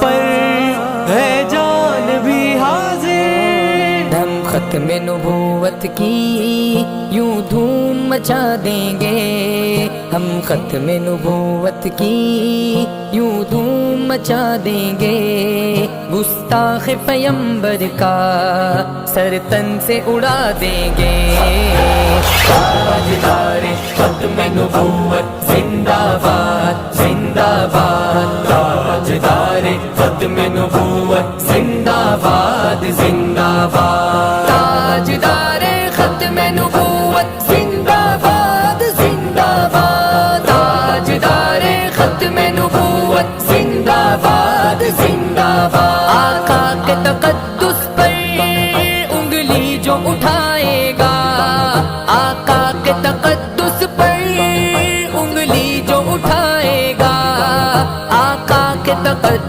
پر ہے جان بھی حاضر، ہم ختم نبوت کی یوں دھوم مچا دیں گے، ہم ختم نبوت کی یوں دھوم مچا دیں گے، گستاخ پیمبر کا سر تن سے اڑا دیں گے۔ تاجدار ختم نبوت زندہ باد زندہ باد، تاجدار ختم نبوت زندہ باد زندہ باد، تاجدار ختم نبوت زندہ باد زندہ باد، تاجدار ختم نبوت زندہ باد زندہ باد۔ آقا کے تقدس پر انگلی جو اٹھائے گا، آقا کے تقدس پر انگلی جو اٹھائے گا، آقا کے تقدس